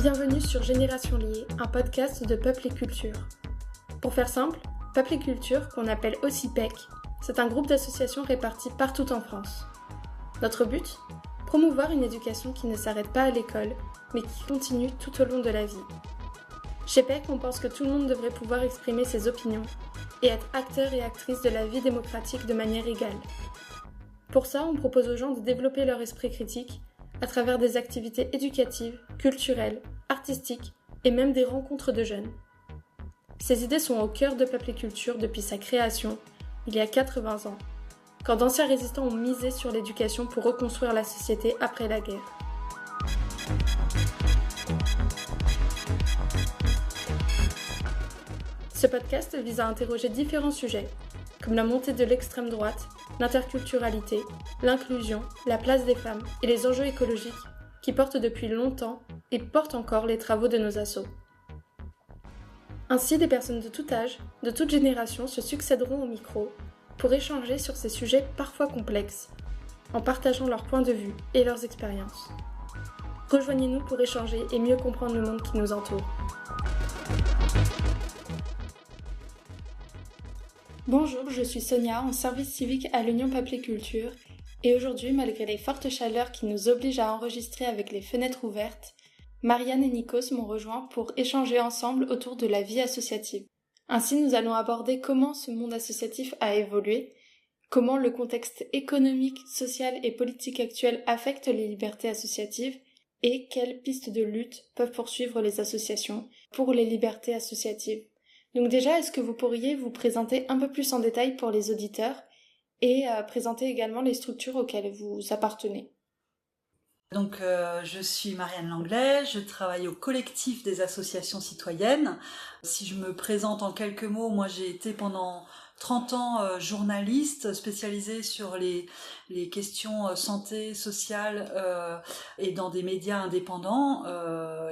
Bienvenue sur Génération Liée, un podcast de Peuple et Culture. Pour faire simple, Peuple et Culture, qu'on appelle aussi PEC, c'est un groupe d'associations réparties partout en France. Notre but ? Promouvoir une éducation qui ne s'arrête pas à l'école, mais qui continue tout au long de la vie. Chez PEC, on pense que tout le monde devrait pouvoir exprimer ses opinions et être acteur et actrice de la vie démocratique de manière égale. Pour ça, on propose aux gens de développer leur esprit critique à travers des activités éducatives, culturelles, artistiques et même des rencontres de jeunes. Ces idées sont au cœur de Peuple et Culture depuis sa création, il y a 80 ans, quand d'anciens résistants ont misé sur l'éducation pour reconstruire la société après la guerre. Ce podcast vise à interroger différents sujets, comme la montée de l'extrême droite, l'interculturalité, l'inclusion, la place des femmes et les enjeux écologiques qui portent depuis longtemps et portent encore les travaux de nos assos. Ainsi, des personnes de tout âge, de toute génération se succéderont au micro pour échanger sur ces sujets parfois complexes, en partageant leurs points de vue et leurs expériences. Rejoignez-nous pour échanger et mieux comprendre le monde qui nous entoure. Bonjour, je suis Sonia, en service civique à l'Union Peuple et Culture, et aujourd'hui, malgré les fortes chaleurs qui nous obligent à enregistrer avec les fenêtres ouvertes, Marianne et Nikos m'ont rejoint pour échanger ensemble autour de la vie associative. Ainsi, nous allons aborder comment ce monde associatif a évolué, comment le contexte économique, social et politique actuel affecte les libertés associatives, et quelles pistes de lutte peuvent poursuivre les associations pour les libertés associatives. Donc déjà, est-ce que vous pourriez vous présenter un peu plus en détail pour les auditeurs et présenter également les structures auxquelles vous appartenez ? Donc, je suis Marianne Langlais, je travaille au collectif des associations citoyennes. Si je me présente en quelques mots, moi j'ai été pendant 30 ans journaliste spécialisée sur les questions santé, sociale et dans des médias indépendants.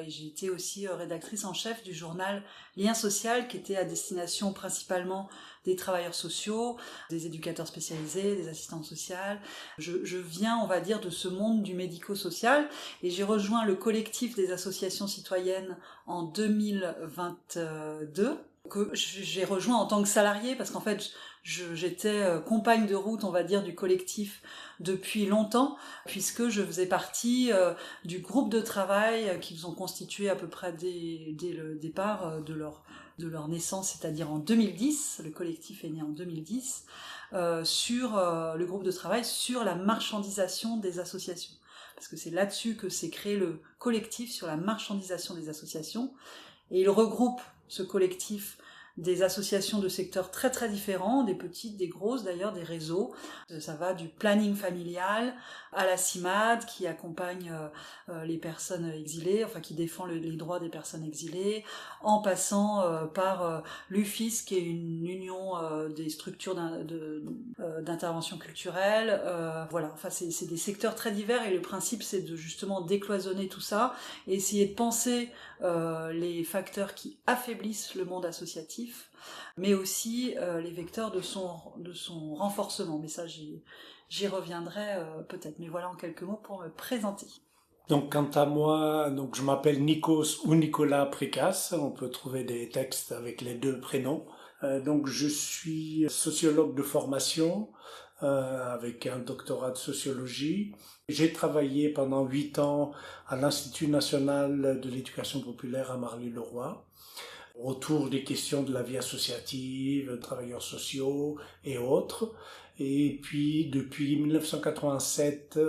Et j'ai été aussi rédactrice en chef du journal Lien Social qui était à destination principalement des travailleurs sociaux, des éducateurs spécialisés, des assistantes sociales. Je viens, on va dire, de ce monde du médico-social et j'ai rejoint le collectif des associations citoyennes en 2022. Que j'ai rejoint en tant que salariée parce qu'en fait j'étais compagne de route, on va dire, du collectif depuis longtemps puisque je faisais partie du groupe de travail qu'ils ont constitué à peu près dès le départ de leur naissance, c'est-à-dire en 2010. Le collectif est né en 2010 sur le groupe de travail sur la marchandisation des associations, parce que c'est là-dessus que s'est créé le collectif, sur la marchandisation des associations. Et il regroupe, ce collectif, des associations de secteurs très très différents, des petites, des grosses d'ailleurs, des réseaux. Ça va du planning familial à la CIMAD qui accompagne les personnes exilées, enfin qui défend les droits des personnes exilées, en passant par l'UFIS qui est une union des structures d'intervention culturelle. Voilà, enfin c'est des secteurs très divers et le principe c'est de justement décloisonner tout ça et essayer de penser les facteurs qui affaiblissent le monde associatif, mais aussi les vecteurs de son renforcement. Mais ça, j'y reviendrai peut-être. Mais voilà en quelques mots pour me présenter. Donc, quant à moi, donc je m'appelle Nikos ou Nicolas Précasse. On peut trouver des textes avec les deux prénoms. Donc, je suis sociologue de formation avec un doctorat de sociologie. J'ai travaillé pendant 8 ans à l'Institut national de l'éducation populaire à Marly-le-Roi, autour des questions de la vie associative, travailleurs sociaux et autres. Et puis, depuis 1987,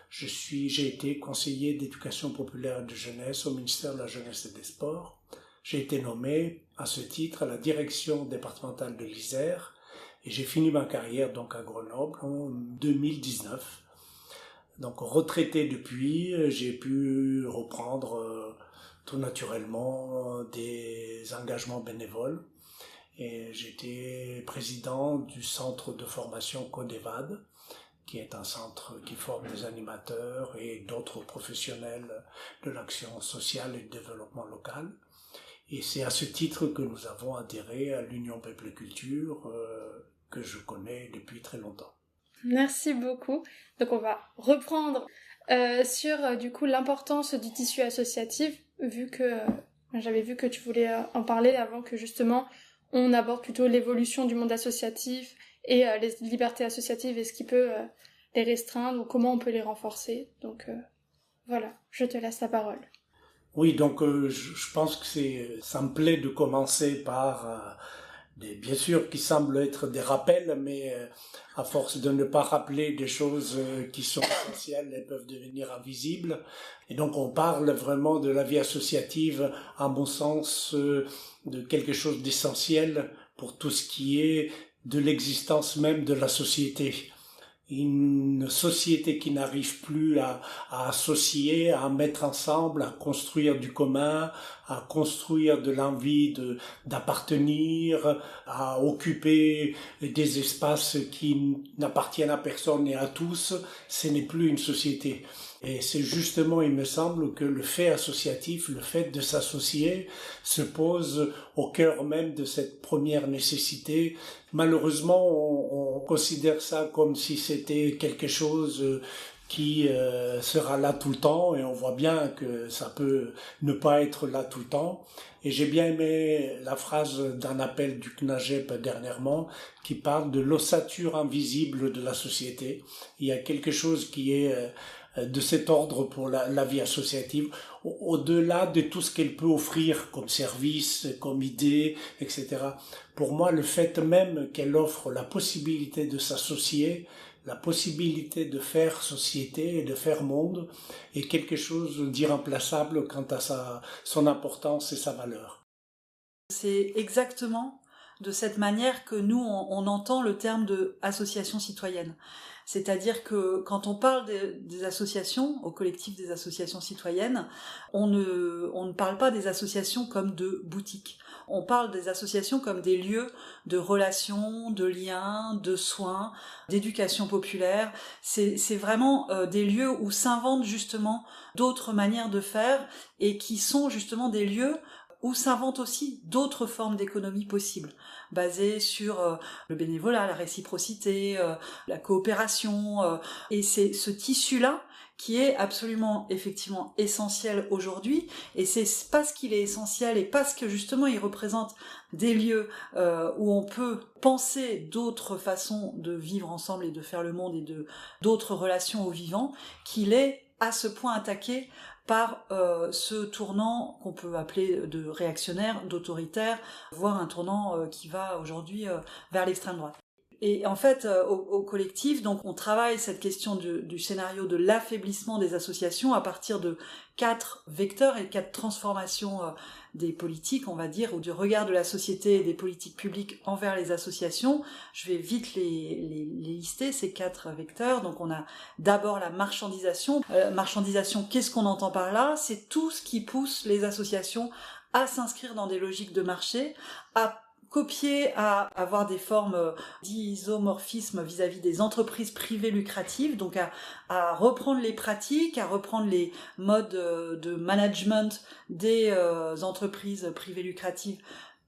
j'ai été conseiller d'éducation populaire et de jeunesse au ministère de la Jeunesse et des Sports. J'ai été nommé, à ce titre, à la direction départementale de l'Isère et j'ai fini ma carrière donc à Grenoble en 2019. Donc, retraité depuis, j'ai pu reprendre tout naturellement des engagements bénévoles et j'étais président du centre de formation Codevad, qui est un centre qui forme des animateurs et d'autres professionnels de l'action sociale et du développement local. Et c'est à ce titre que nous avons adhéré à l'Union Peuple et Culture que je connais depuis très longtemps. Merci beaucoup. Donc on va reprendre sur du coup l'importance du tissu associatif vu que j'avais vu que tu voulais en parler avant que justement on aborde plutôt l'évolution du monde associatif et les libertés associatives et ce qui peut les restreindre ou comment on peut les renforcer. Donc voilà, je te laisse la parole. Oui, donc je pense que ça me plaît de commencer par bien sûr qui semblent être des rappels, mais à force de ne pas rappeler des choses qui sont essentielles, elles peuvent devenir invisibles. Et donc on parle vraiment de la vie associative, à mon sens, de quelque chose d'essentiel pour tout ce qui est de l'existence même de la société. Une société qui n'arrive plus à associer, à mettre ensemble, à construire du commun, à construire de l'envie d'appartenir, à occuper des espaces qui n'appartiennent à personne et à tous, ce n'est plus une société. Et c'est justement, il me semble, que le fait associatif, le fait de s'associer, se pose au cœur même de cette première nécessité. Malheureusement, on considère ça comme si c'était quelque chose qui sera là tout le temps, et on voit bien que ça peut ne pas être là tout le temps. Et j'ai bien aimé la phrase d'un appel du CNAGEP dernièrement qui parle de l'ossature invisible de la société. Il y a quelque chose qui est de cet ordre pour la vie associative, au-delà de tout ce qu'elle peut offrir comme service, comme idée, etc. Pour moi, le fait même qu'elle offre la possibilité de s'associer, la possibilité de faire société et de faire monde, est quelque chose d'irremplaçable quant à son importance et sa valeur. C'est exactement de cette manière que nous, on entend le terme de association citoyenne. C'est-à-dire que quand on parle des associations, au collectif des associations citoyennes, on ne parle pas des associations comme de boutiques. On parle des associations comme des lieux de relations, de liens, de soins, d'éducation populaire. C'est vraiment des lieux où s'inventent justement d'autres manières de faire et qui sont justement des lieux où s'inventent aussi d'autres formes d'économie possibles, basées sur le bénévolat, la réciprocité, la coopération. Et c'est ce tissu-là qui est absolument, effectivement, essentiel aujourd'hui. Et c'est parce qu'il est essentiel et parce que, justement, il représente des lieux où on peut penser d'autres façons de vivre ensemble et de faire le monde et d'autres relations au vivant, qu'il est à ce point attaqué par ce tournant qu'on peut appeler de réactionnaire, d'autoritaire, voire un tournant qui va aujourd'hui vers l'extrême droite. Et en fait, au collectif, donc on travaille cette question du scénario de l'affaiblissement des associations à partir de 4 vecteurs et 4 transformations des politiques, on va dire, ou du regard de la société et des politiques publiques envers les associations. Je vais vite les lister, ces 4 vecteurs. Donc on a d'abord la marchandisation. Marchandisation, qu'est-ce qu'on entend par là ? C'est tout ce qui pousse les associations à s'inscrire dans des logiques de marché, à copier, à avoir des formes d'isomorphisme vis-à-vis des entreprises privées lucratives, donc à reprendre les pratiques, à reprendre les modes de management des entreprises privées lucratives,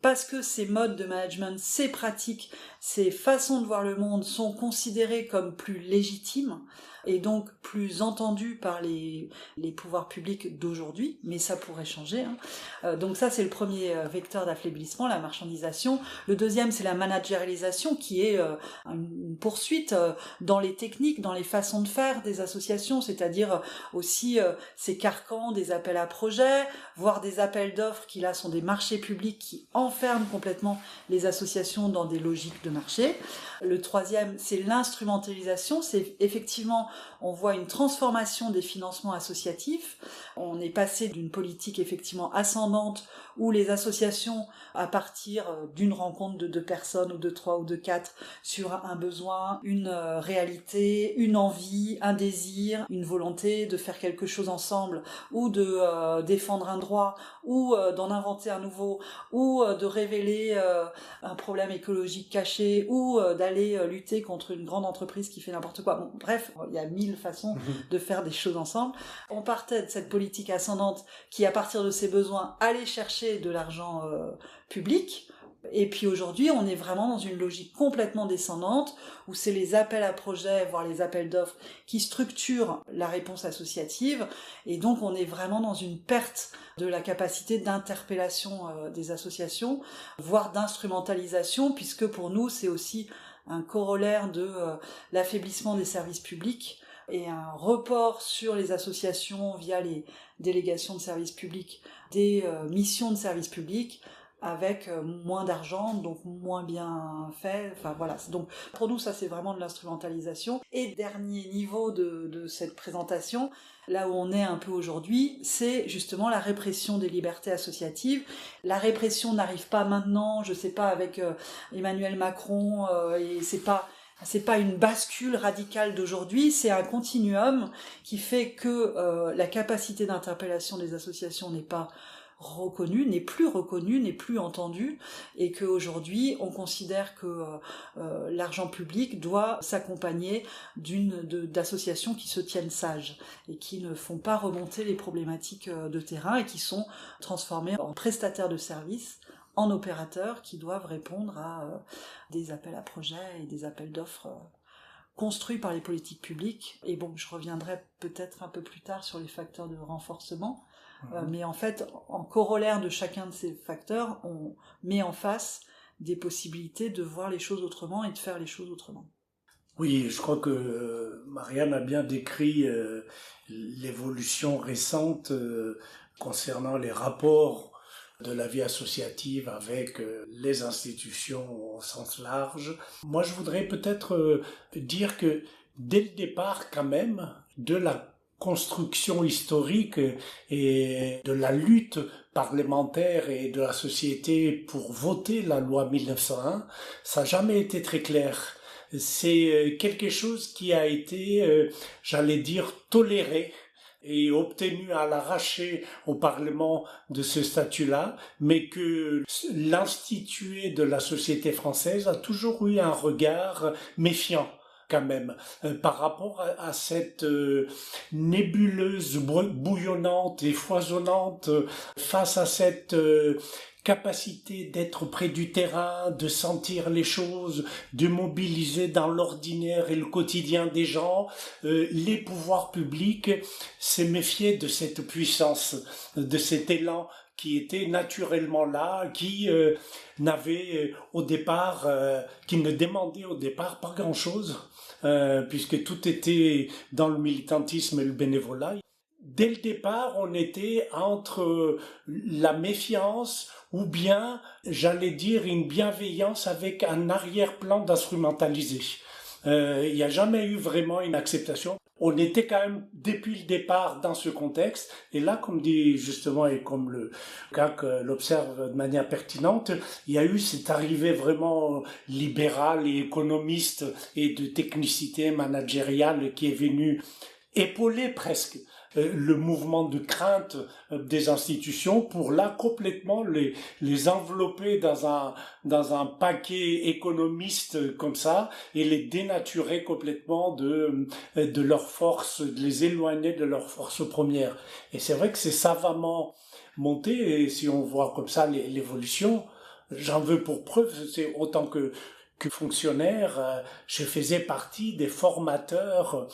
parce que ces modes de management, ces pratiques, ces façons de voir le monde sont considérées comme plus légitimes et donc plus entendues par les pouvoirs publics d'aujourd'hui, mais ça pourrait changer. Donc ça, c'est le premier vecteur d'affaiblissement, la marchandisation. Le deuxième, c'est la managérialisation, qui est une poursuite dans les techniques, dans les façons de faire des associations, c'est-à-dire aussi ces carcans des appels à projets, voire des appels d'offres qui là sont des marchés publics qui enferment complètement les associations dans des logiques de marché. Le troisième, c'est l'instrumentalisation, c'est effectivement, on voit une transformation des financements associatifs. On est passé d'une politique effectivement ascendante où les associations, à partir d'une rencontre de 2 personnes ou de 3 ou de 4 sur un besoin, une réalité, une envie, un désir, une volonté de faire quelque chose ensemble ou de défendre un droit ou d'en inventer un nouveau ou de révéler un problème écologique caché ou d'aller lutter contre une grande entreprise qui fait n'importe quoi. Bon, bref, il y a 1000 façons de faire des choses ensemble. On partait de cette politique ascendante qui, à partir de ses besoins, allait chercher de l'argent public Et puis aujourd'hui, on est vraiment dans une logique complètement descendante, où c'est les appels à projets, voire les appels d'offres, qui structurent la réponse associative, et donc on est vraiment dans une perte de la capacité d'interpellation des associations, voire d'instrumentalisation, puisque pour nous, c'est aussi un corollaire de l'affaiblissement des services publics, et un report sur les associations via les délégations de services publics, des missions de services publics, avec moins d'argent, donc moins bien fait, enfin voilà. Donc pour nous, ça c'est vraiment de l'instrumentalisation. Et dernier niveau de cette présentation, là où on est un peu aujourd'hui, c'est justement la répression des libertés associatives. La répression n'arrive pas maintenant, je sais pas, avec Emmanuel Macron, et c'est pas une bascule radicale d'aujourd'hui, c'est un continuum qui fait que la capacité d'interpellation des associations n'est plus reconnue, n'est plus entendue, et qu'aujourd'hui on considère que l'argent public doit s'accompagner d'associations qui se tiennent sages et qui ne font pas remonter les problématiques de terrain et qui sont transformées en prestataires de services, en opérateurs qui doivent répondre à des appels à projets et des appels d'offres construits par les politiques publiques. Et bon, je reviendrai peut-être un peu plus tard sur les facteurs de renforcement, mais en fait, en corollaire de chacun de ces facteurs, on met en face des possibilités de voir les choses autrement et de faire les choses autrement. Oui, je crois que Marianne a bien décrit l'évolution récente concernant les rapports de la vie associative avec les institutions au sens large. Moi, je voudrais peut-être dire que dès le départ, quand même, de la construction historique et de la lutte parlementaire et de la société pour voter la loi 1901, ça n'a jamais été très clair. C'est quelque chose qui a été, j'allais dire, toléré et obtenu à l'arraché au Parlement de ce statut-là, mais que l'institué de la société française a toujours eu un regard méfiant quand même, par rapport à cette nébuleuse bouillonnante et foisonnante, face à cette capacité d'être près du terrain, de sentir les choses, de mobiliser dans l'ordinaire et le quotidien des gens, les pouvoirs publics s'est méfié de cette puissance, de cet élan qui était naturellement là, qui n'avait au départ, qui ne demandait au départ pas grand-chose, puisque tout était dans le militantisme et le bénévolat. Dès le départ, on était entre la méfiance ou bien, j'allais dire, une bienveillance avec un arrière-plan d'instrumentaliser. Il n'y a jamais eu vraiment une acceptation. On était quand même, depuis le départ, dans ce contexte. Et là, comme dit justement, et comme le CAC l'observe de manière pertinente, il y a eu cette arrivée vraiment libérale et économiste et de technicité managériale qui est venue épauler presque le mouvement de crainte des institutions pour là complètement les envelopper dans un paquet économiste comme ça et les dénaturer complètement de leur force, de les éloigner de leur force première. Et c'est vrai que c'est savamment monté, et si on voit comme ça l'évolution, j'en veux pour preuve, c'est autant que fonctionnaire, je faisais partie des formateurs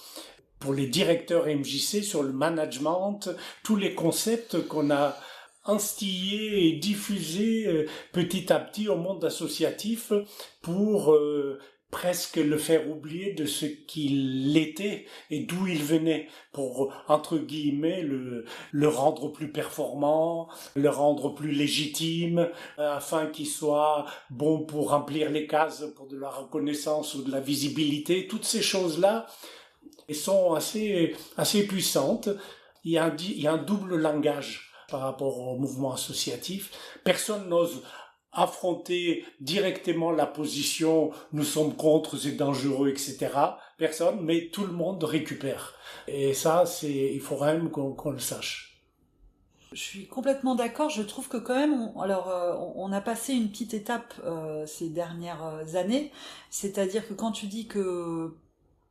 pour les directeurs MJC sur le management, tous les concepts qu'on a instillés et diffusés petit à petit au monde associatif pour presque le faire oublier de ce qu'il était et d'où il venait, pour, entre guillemets, le rendre plus performant, le rendre plus légitime, afin qu'il soit bon pour remplir les cases, pour de la reconnaissance ou de la visibilité. Toutes ces choses-là sont assez puissantes. Il y a un double langage par rapport au mouvement associatif. Personne n'ose affronter directement la position « nous sommes contre, c'est dangereux, etc. » Personne, mais tout le monde récupère. Et ça, il faut quand même qu'on le sache. Je suis complètement d'accord. Je trouve que quand même, on a passé une petite étape ces dernières années. C'est-à-dire que quand tu dis que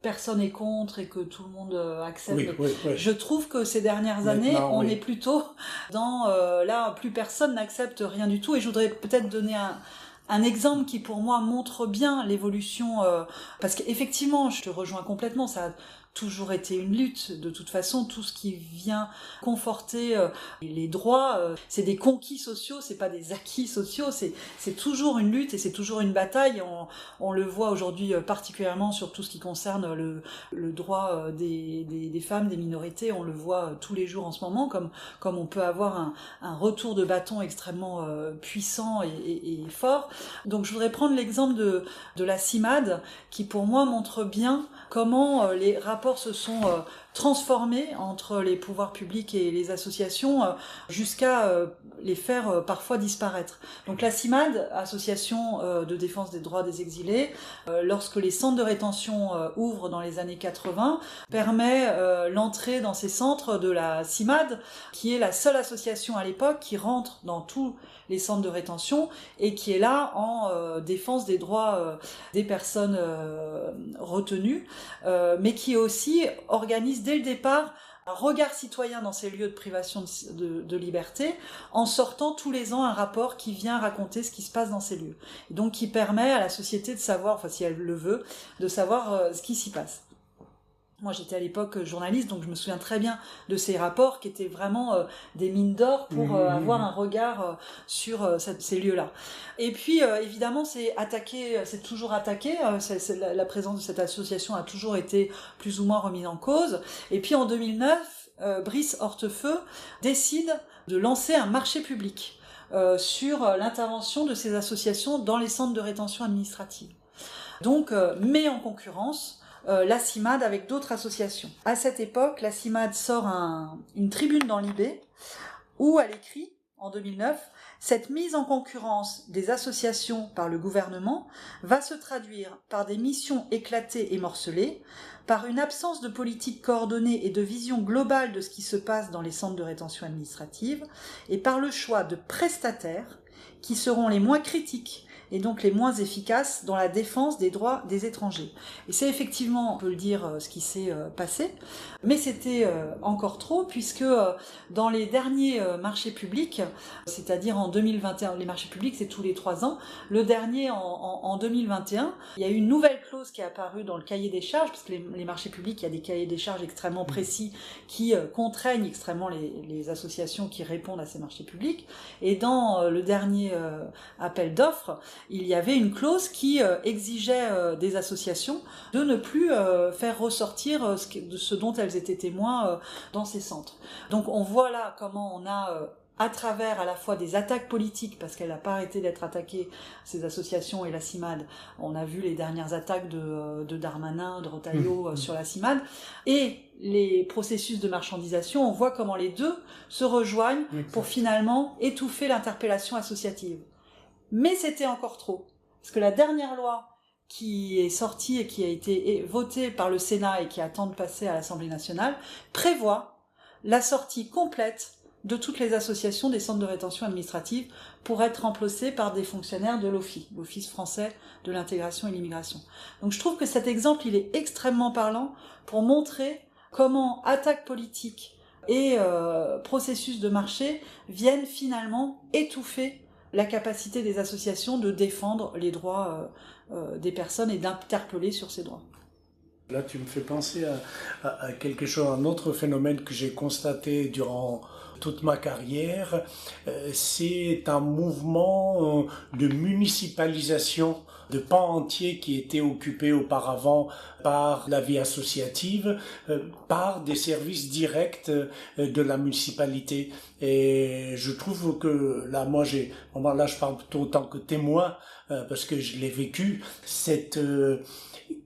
personne n'est contre et que tout le monde accepte. Oui. Je trouve que ces dernières années, on est plutôt dans là, plus personne n'accepte rien du tout. Et je voudrais peut-être donner Un exemple qui pour moi montre bien l'évolution, parce qu'effectivement, je te rejoins complètement, ça a toujours été une lutte. De toute façon, tout ce qui vient conforter les droits, c'est des conquis sociaux, c'est pas des acquis sociaux, c'est toujours une lutte et c'est toujours une bataille. On le voit aujourd'hui particulièrement sur tout ce qui concerne le droit des femmes, des minorités. On le voit tous les jours en ce moment, comme on peut avoir un retour de bâton extrêmement puissant et fort. Donc je voudrais prendre l'exemple de la CIMAD, qui pour moi montre bien comment les rapports se sont transformés entre les pouvoirs publics et les associations jusqu'à les faire parfois disparaître. Donc la CIMAD, Association de défense des droits des exilés, lorsque les centres de rétention ouvrent dans les années 80, permet l'entrée dans ces centres de la CIMAD, qui est la seule association à l'époque qui rentre dans tous les centres de rétention et qui est là en défense des droits des personnes retenues, mais qui aussi organise dès le départ un regard citoyen dans ces lieux de privation de liberté, en sortant tous les ans un rapport qui vient raconter ce qui se passe dans ces lieux. Et donc qui permet à la société de savoir, enfin si elle le veut, de savoir ce qui s'y passe. Moi, j'étais à l'époque journaliste, donc je me souviens très bien de ces rapports qui étaient vraiment des mines d'or pour avoir un regard sur ces lieux-là. Et puis, évidemment, c'est toujours attaqué. La présence de cette association a toujours été plus ou moins remise en cause. Et puis, en 2009, Brice Hortefeux décide de lancer un marché public sur l'intervention de ces associations dans les centres de rétention administrative. Donc, met en concurrence la CIMAD avec d'autres associations. À cette époque, la CIMAD sort une tribune dans l'IB où elle écrit, en 2009, « Cette mise en concurrence des associations par le gouvernement va se traduire par des missions éclatées et morcelées, par une absence de politique coordonnée et de vision globale de ce qui se passe dans les centres de rétention administrative, et par le choix de prestataires qui seront les moins critiques et donc les moins efficaces dans la défense des droits des étrangers. » Et c'est effectivement, on peut le dire, ce qui s'est passé, mais c'était encore trop, puisque dans les derniers marchés publics, c'est-à-dire en 2021, les marchés publics c'est tous les 3 ans, le dernier en 2021, il y a eu une nouvelle clause qui est apparue dans le cahier des charges, parce que les marchés publics, il y a des cahiers des charges extrêmement précis qui contraignent extrêmement les associations qui répondent à ces marchés publics, et dans le dernier appel d'offres, il y avait une clause qui exigeait des associations de ne plus faire ressortir ce dont elles étaient témoins dans ces centres. Donc on voit là comment on a à travers à la fois des attaques politiques, parce qu'elle n'a pas arrêté d'être attaquée, ces associations et la CIMAD. On a vu les dernières attaques de Darmanin, de Retailleau sur la CIMAD, et les processus de marchandisation, on voit comment les deux se rejoignent pour finalement étouffer l'interpellation associative. Mais c'était encore trop, parce que la dernière loi qui est sortie et qui a été votée par le Sénat et qui attend de passer à l'Assemblée nationale prévoit la sortie complète de toutes les associations des centres de rétention administrative pour être remplacées par des fonctionnaires de l'OFII, l'Office français de l'intégration et l'immigration. Donc je trouve que cet exemple, il est extrêmement parlant pour montrer comment attaque politique et processus de marché viennent finalement étouffer la capacité des associations de défendre les droits des personnes et d'interpeller sur ces droits. Là, tu me fais penser à quelque chose, un autre phénomène que j'ai constaté durant toute ma carrière. C'est un mouvement de municipalisation de pans entiers qui étaient occupés auparavant par la vie associative, par des services directs de la municipalité. Et je trouve que là, là je parle plutôt en tant que témoin, parce que je l'ai vécu, cette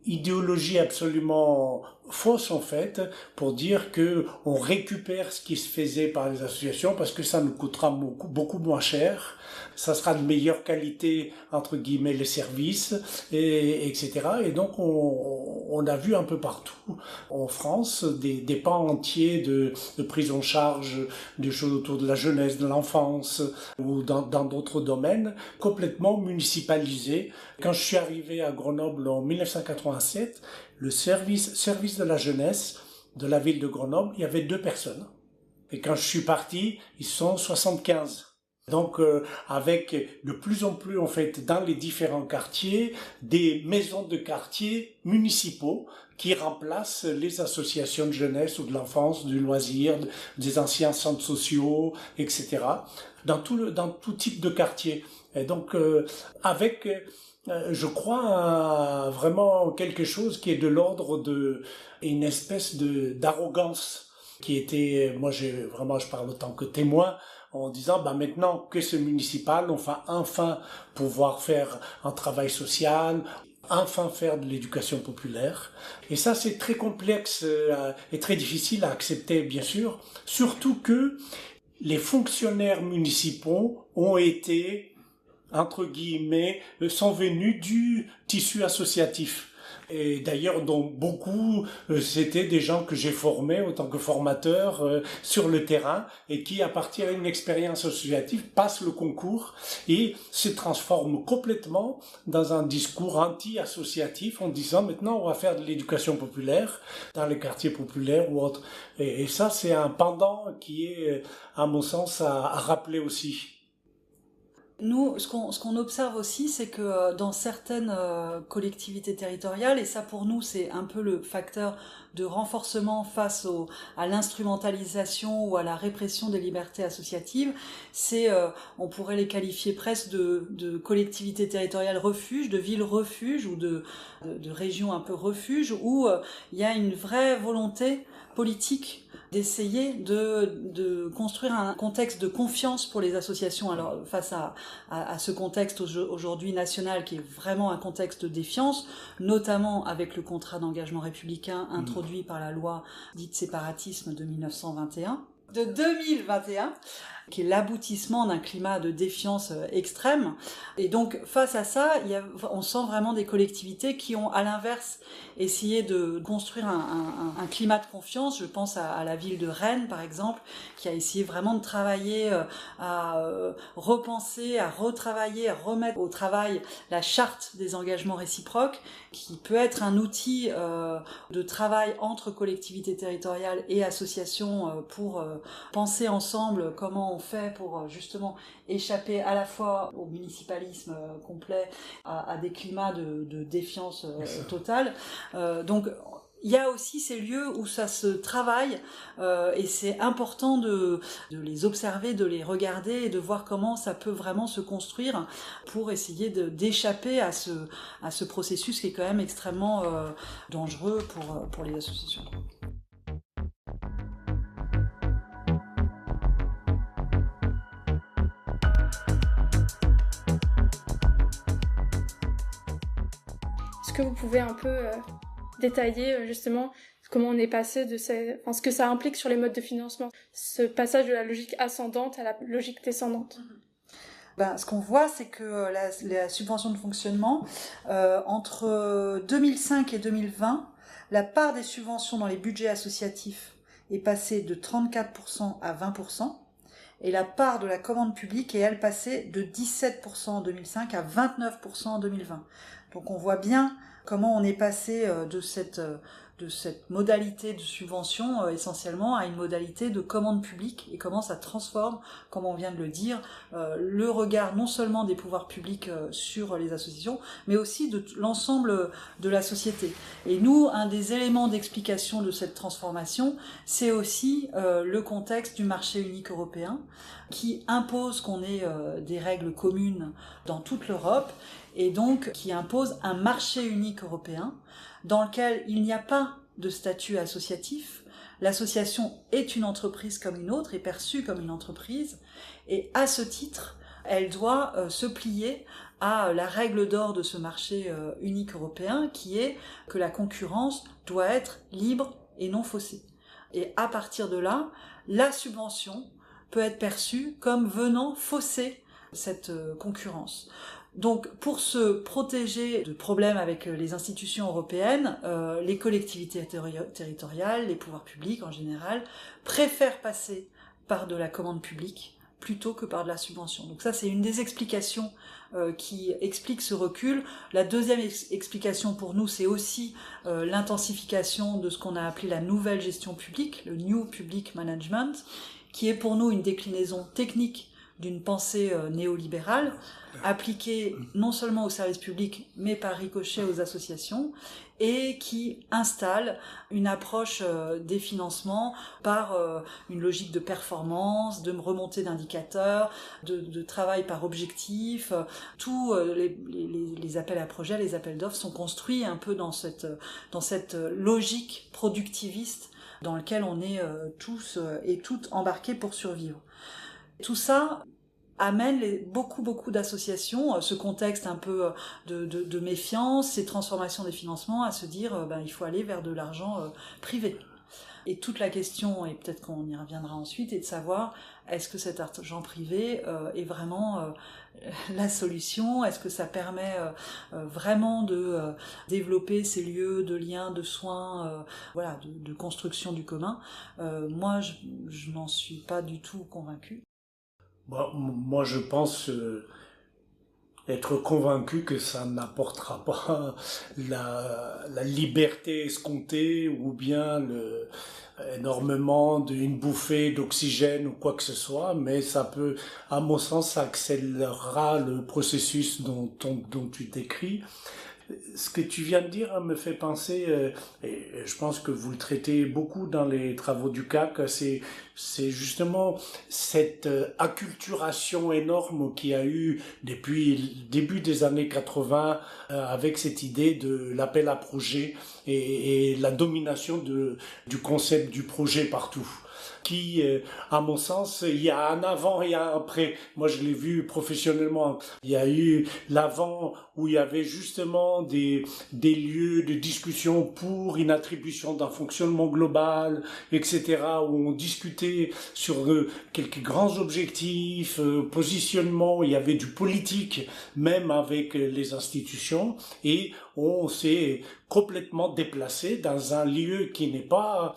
idéologie absolument fausse en fait, pour dire que on récupère ce qui se faisait par les associations parce que ça nous coûtera beaucoup moins cher, ça sera de meilleure qualité entre guillemets les services, etc. Et donc on a vu un peu partout en France des pans entiers de prise en charge des choses autour de la jeunesse, de l'enfance ou dans d'autres domaines complètement municipalisés. Quand je suis arrivé à Grenoble en 1987, le service de la jeunesse de la ville de Grenoble, il y avait 2 personnes. Et quand je suis parti, ils sont 75. Donc, avec de plus en plus, en fait, dans les différents quartiers, des maisons de quartier municipaux qui remplacent les associations de jeunesse ou de l'enfance, du loisir, des anciens centres sociaux, etc., dans tout type de quartier. Et donc, avec, je crois, vraiment quelque chose qui est de l'ordre de une espèce d'arrogance qui était, moi, je parle en tant que témoin, en disant maintenant que c'est municipal, on va enfin pouvoir faire un travail social, enfin faire de l'éducation populaire. Et ça, c'est très complexe et très difficile à accepter, bien sûr, surtout que les fonctionnaires municipaux ont été, entre guillemets, sont venus du tissu associatif. Et d'ailleurs, dont beaucoup, c'était des gens que j'ai formés en tant que formateur sur le terrain et qui, à partir d'une expérience associative, passent le concours et se transforment complètement dans un discours anti-associatif en disant maintenant on va faire de l'éducation populaire dans les quartiers populaires ou autres. Et ça, c'est un pendant qui est, à mon sens, à rappeler aussi. Nous, ce qu'on observe aussi, c'est que dans certaines collectivités territoriales, et ça pour nous c'est un peu le facteur de renforcement face à l'instrumentalisation ou à la répression des libertés associatives, c'est, on pourrait les qualifier presque de collectivités territoriales refuges, de villes refuges ou de régions un peu refuges, où il y a une vraie volonté politique d'essayer de construire un contexte de confiance pour les associations. Alors face à ce contexte aujourd'hui national qui est vraiment un contexte de défiance, notamment avec le contrat d'engagement républicain introduit par la loi dite séparatisme de 1921, de 2021, qui est l'aboutissement d'un climat de défiance extrême. Et donc, face à ça, on sent vraiment des collectivités qui ont, à l'inverse, essayé de construire un climat de confiance. Je pense à la ville de Rennes, par exemple, qui a essayé vraiment de travailler à repenser, à retravailler, à remettre au travail la charte des engagements réciproques, qui peut être un outil de travail entre collectivités territoriales et associations pour penser ensemble comment on fait pour justement échapper à la fois au municipalisme complet, à des climats de défiance totale. Donc il y a aussi ces lieux où ça se travaille et c'est important de les observer, de les regarder et de voir comment ça peut vraiment se construire pour essayer d'échapper à ce processus qui est quand même extrêmement dangereux pour les associations. Est-ce que vous pouvez un peu détailler justement comment on est passé ce que ça implique sur les modes de financement, ce passage de la logique ascendante à la logique descendante? Ce qu'on voit, c'est que la subvention de fonctionnement, entre 2005 et 2020, la part des subventions dans les budgets associatifs est passée de 34% à 20%, et la part de la commande publique est, elle, passée de 17% en 2005 à 29% en 2020. Donc on voit bien comment on est passé de cette modalité de subvention essentiellement à une modalité de commande publique et comment ça transforme, comme on vient de le dire, le regard non seulement des pouvoirs publics sur les associations, mais aussi de l'ensemble de la société. Et nous, un des éléments d'explication de cette transformation, c'est aussi le contexte du marché unique européen qui impose qu'on ait des règles communes dans toute l'Europe et donc qui impose un marché unique européen dans lequel il n'y a pas de statut associatif. L'association est une entreprise comme une autre, est perçue comme une entreprise, et à ce titre, elle doit se plier à la règle d'or de ce marché unique européen, qui est que la concurrence doit être libre et non faussée. Et à partir de là, la subvention peut être perçue comme venant fausser cette concurrence. Donc, pour se protéger de problèmes avec les institutions européennes, les collectivités territoriales, les pouvoirs publics en général, préfèrent passer par de la commande publique plutôt que par de la subvention. Donc ça, c'est une des explications qui explique ce recul. La deuxième explication pour nous, c'est aussi l'intensification de ce qu'on a appelé la nouvelle gestion publique, le New Public Management, qui est pour nous une déclinaison technique d'une pensée néolibérale, appliquée non seulement aux services publics, mais par ricochet aux associations, et qui installe une approche des financements par une logique de performance, de remontée d'indicateurs, de travail par objectif. Tous les appels à projets, les appels d'offres sont construits un peu dans cette logique productiviste dans laquelle on est tous et toutes embarqués pour survivre. Tout ça amène beaucoup d'associations, ce contexte un peu de méfiance, ces transformations des financements, à se dire il faut aller vers de l'argent privé. Et toute la question, et peut-être qu'on y reviendra ensuite, est de savoir est-ce que cet argent privé est vraiment la solution? Est-ce que ça permet vraiment de développer ces lieux de liens, de soins, de construction du commun? Moi, je n'en suis pas du tout convaincue. Moi, je pense être convaincu que ça n'apportera pas la liberté escomptée ou bien énormément une bouffée d'oxygène ou quoi que ce soit, mais ça peut, à mon sens, ça accélérera le processus dont tu décris. Ce que tu viens de dire me fait penser, et je pense que vous le traitez beaucoup dans les travaux du CAC, c'est justement cette acculturation énorme qu'il y a eu depuis le début des années 80 avec cette idée de l'appel à projet et la domination du concept du projet partout. Qui, à mon sens, il y a un avant et un après. Moi, je l'ai vu professionnellement. Il y a eu l'avant où il y avait justement des lieux de discussion pour une attribution d'un fonctionnement global, etc., où on discutait sur quelques grands objectifs, positionnement. Il y avait du politique, même avec les institutions, et on s'est complètement déplacé dans un lieu qui n'est pas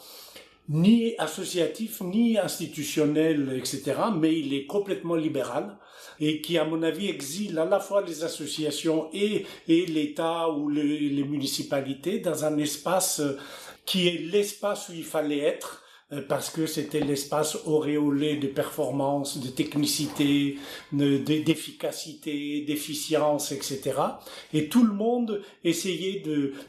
ni associatif, ni institutionnel, etc., mais il est complètement libéral et qui, à mon avis, exile à la fois les associations et l'État ou les municipalités dans un espace qui est l'espace où il fallait être, parce que c'était l'espace auréolé de performance, de technicité, d'efficacité, d'efficience, etc. Et tout le monde essayait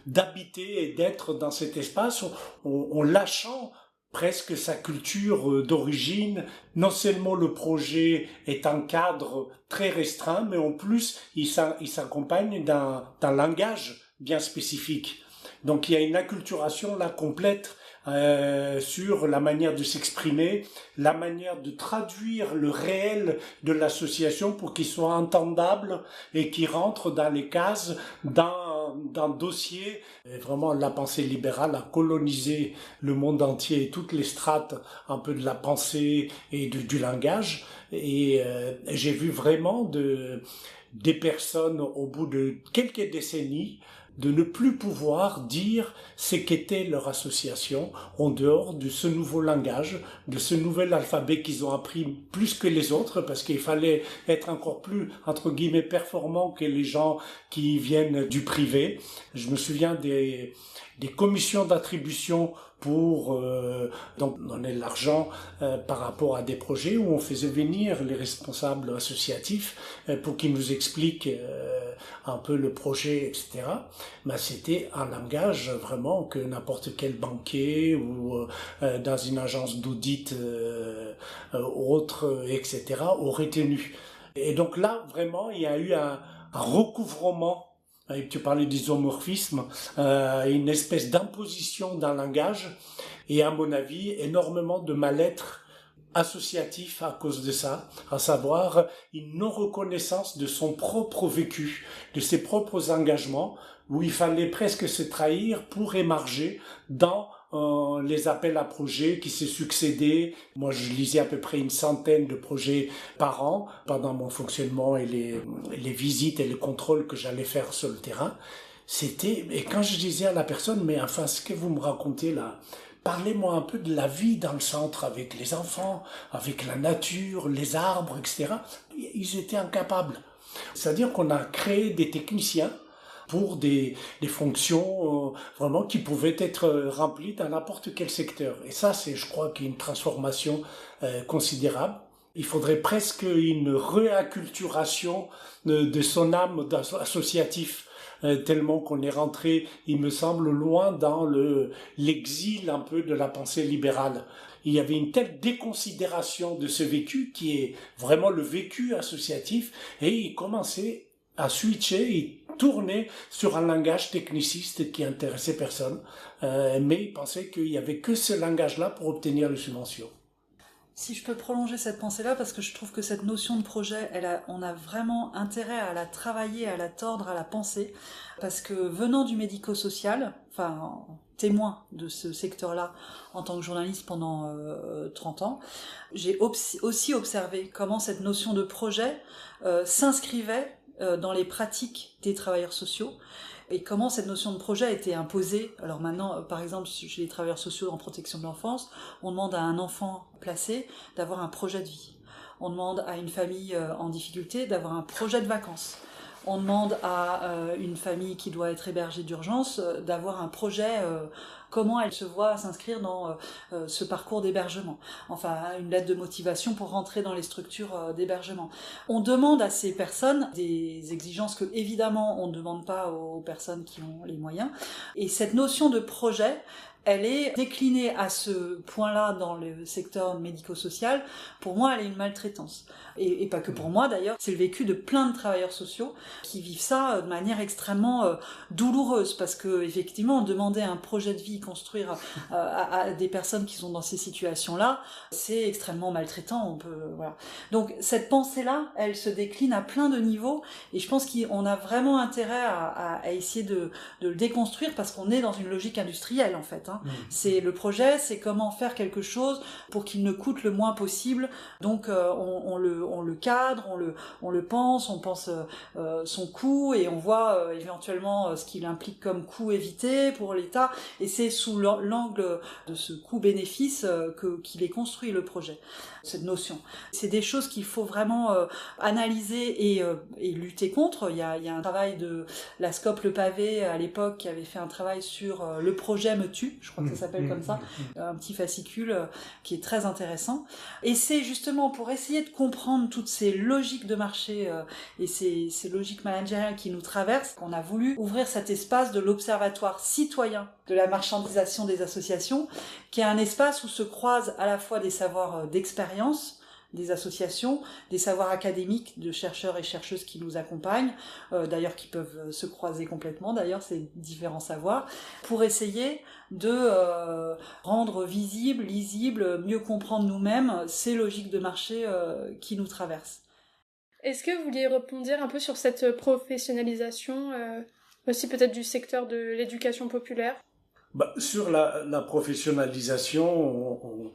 d'habiter et d'être dans cet espace en lâchant presque sa culture d'origine. Non seulement le projet est un cadre très restreint, mais en plus il s'accompagne d'un langage bien spécifique. Donc il y a une acculturation là complète sur la manière de s'exprimer, la manière de traduire le réel de l'association pour qu'il soit entendable et qu'il rentre dans les cases d'un dossier. Et vraiment, la pensée libérale a colonisé le monde entier et toutes les strates un peu de la pensée et du langage. Et j'ai vu vraiment des personnes au bout de quelques décennies de ne plus pouvoir dire ce qu'était leur association en dehors de ce nouveau langage, de ce nouvel alphabet qu'ils ont appris plus que les autres, parce qu'il fallait être encore plus, entre guillemets, performant que les gens qui viennent du privé. Je me souviens des commissions d'attribution pour donc donner de l'argent par rapport à des projets où on faisait venir les responsables associatifs pour qu'ils nous expliquent un peu le projet, etc. Mais c'était un langage vraiment que n'importe quel banquier ou dans une agence d'audit autre, etc. aurait tenu. Et donc là, vraiment, il y a eu un recouvrement. Tu parlais d'isomorphisme, une espèce d'imposition d'un langage et à mon avis énormément de mal-être associatif à cause de ça, à savoir une non-reconnaissance de son propre vécu, de ses propres engagements, où il fallait presque se trahir pour émarger dans les appels à projets qui se succédaient. Moi, je lisais à peu près une centaine de projets par an pendant mon fonctionnement et les visites et les contrôles que j'allais faire sur le terrain. Et quand je disais à la personne, mais enfin, ce que vous me racontez là, parlez-moi un peu de la vie dans le centre avec les enfants, avec la nature, les arbres, etc. Ils étaient incapables. C'est-à-dire qu'on a créé des techniciens pour des fonctions vraiment qui pouvaient être remplies dans n'importe quel secteur. Et ça, je crois qu'il y a une transformation considérable. il faudrait presque une réacculturation de son âme associatif, tellement qu'on est rentré, il me semble, loin dans l'exil un peu de la pensée libérale. Il y avait une telle déconsidération de ce vécu qui est vraiment le vécu associatif, et il commençait à switcher et tourner sur un langage techniciste qui intéressait personne, mais il pensait qu'il n'y avait que ce langage-là pour obtenir les subventions. Si je peux prolonger cette pensée-là, parce que je trouve que cette notion de projet, on a vraiment intérêt à la travailler, à la tordre, à la penser, parce que venant du médico-social, enfin témoin de ce secteur-là en tant que journaliste pendant 30 ans, j'ai aussi observé comment cette notion de projet s'inscrivait dans les pratiques des travailleurs sociaux, et comment cette notion de projet a été imposée. Alors maintenant, par exemple, chez les travailleurs sociaux en protection de l'enfance, on demande à un enfant placé d'avoir un projet de vie. On demande à une famille en difficulté d'avoir un projet de vacances. On demande à une famille qui doit être hébergée d'urgence d'avoir un projet, comment elle se voit s'inscrire dans ce parcours d'hébergement. Enfin, une lettre de motivation pour rentrer dans les structures d'hébergement. On demande à ces personnes des exigences que, évidemment, on ne demande pas aux personnes qui ont les moyens. Et cette notion de projet, elle est déclinée à ce point-là dans le secteur médico-social. Pour moi, elle est une maltraitance. Et pas que pour moi d'ailleurs, c'est le vécu de plein de travailleurs sociaux qui vivent ça de manière extrêmement douloureuse, parce que effectivement, demander un projet de vie, construire à des personnes qui sont dans ces situations-là, c'est extrêmement maltraitant. Voilà. Donc cette pensée-là, elle se décline à plein de niveaux, et je pense qu'on a vraiment intérêt à essayer de le déconstruire, parce qu'on est dans une logique industrielle en fait. C'est le projet, c'est comment faire quelque chose pour qu'il ne coûte le moins possible. Donc on le cadre, on le pense, on pense son coût, et on voit éventuellement ce qu'il implique comme coût évité pour l'État, et c'est sous l'angle de ce coût-bénéfice qu'il est construit le projet, cette notion. C'est des choses qu'il faut vraiment analyser et lutter contre. Il y a un travail de la Scope Le Pavé à l'époque qui avait fait un travail sur le projet me tue, je crois que ça s'appelle comme ça, un petit fascicule qui est très intéressant. Et c'est justement pour essayer de comprendre toutes ces logiques de marché et ces logiques managériales qui nous traversent qu'on a voulu ouvrir cet espace de l'observatoire citoyen de la marchandisation des associations, qui est un espace où se croisent à la fois des savoirs d'expérience des associations, des savoirs académiques de chercheurs et chercheuses qui nous accompagnent, d'ailleurs qui peuvent se croiser complètement, d'ailleurs ces différents savoirs, pour essayer de rendre visible, lisible, mieux comprendre nous-mêmes ces logiques de marché qui nous traversent. Est-ce que vous vouliez répondre un peu sur cette professionnalisation, aussi peut-être du secteur de l'éducation populaire ? Sur la professionnalisation,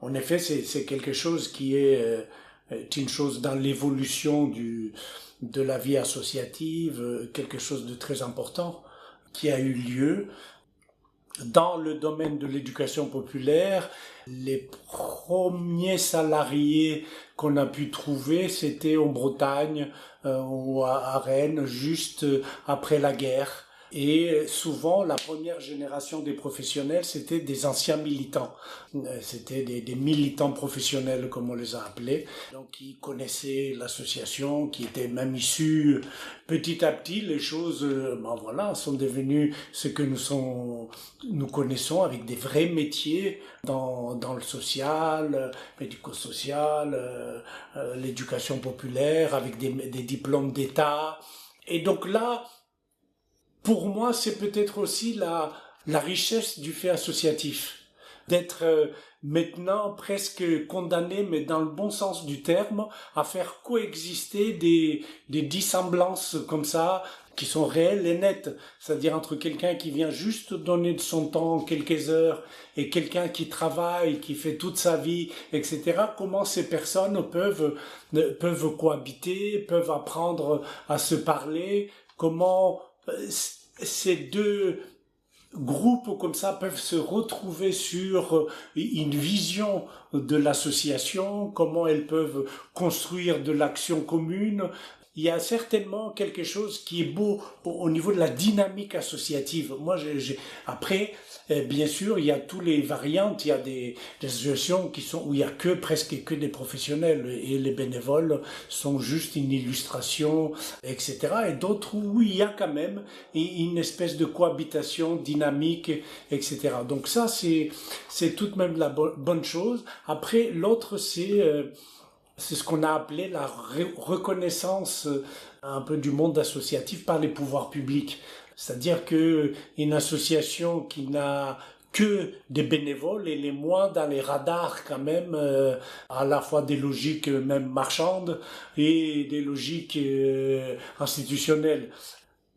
en effet, c'est quelque chose qui est une chose dans l'évolution de la vie associative, quelque chose de très important qui a eu lieu. Dans le domaine de l'éducation populaire, les premiers salariés qu'on a pu trouver, c'était en Bretagne ou à Rennes, juste après la guerre. Et souvent, la première génération des professionnels, c'était des anciens militants. C'était des militants professionnels, comme on les a appelés. Donc, qui connaissaient l'association, qui étaient même issus. Petit à petit, les choses, sont devenues ce que nous connaissons avec des vrais métiers dans le social, médico-social, l'éducation populaire, avec des diplômes d'État. Et donc là, pour moi, c'est peut-être aussi la richesse du fait associatif, d'être maintenant presque condamné, mais dans le bon sens du terme, à faire coexister des dissemblances comme ça, qui sont réelles et nettes, c'est-à-dire entre quelqu'un qui vient juste donner de son temps quelques heures et quelqu'un qui travaille, qui fait toute sa vie, etc. Comment ces personnes peuvent cohabiter, peuvent apprendre à se parler, comment ces deux groupes comme ça peuvent se retrouver sur une vision de l'association, comment elles peuvent construire de l'action commune. il y a certainement quelque chose qui est beau au niveau de la dynamique associative. Moi, après, bien sûr, il y a toutes les variantes. Il y a des associations où il y a presque que des professionnels et les bénévoles sont juste une illustration, etc. Et d'autres où il y a quand même une espèce de cohabitation dynamique, etc. Donc ça, c'est tout de même la bonne chose. Après, l'autre, c'est ce qu'on a appelé la reconnaissance un peu du monde associatif par les pouvoirs publics. C'est-à-dire qu'une association qui n'a que des bénévoles, elle est moins dans les radars quand même, à la fois des logiques même marchandes et des logiques institutionnelles.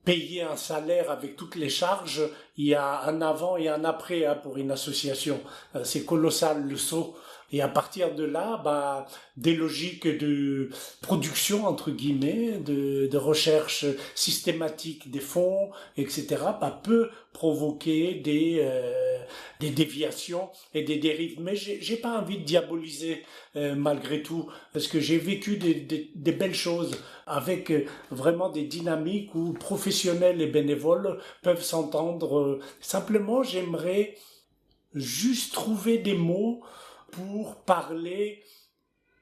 Payer un salaire avec toutes les charges, il y a un avant et un après pour une association. C'est colossal le saut. Et à partir de là, des logiques de production, entre guillemets, de recherche systématique des fonds, etc., peut provoquer des déviations et des dérives. Mais j'ai pas envie de diaboliser malgré tout, parce que j'ai vécu des belles choses avec vraiment des dynamiques où professionnels et bénévoles peuvent s'entendre. Simplement, j'aimerais juste trouver des mots pour parler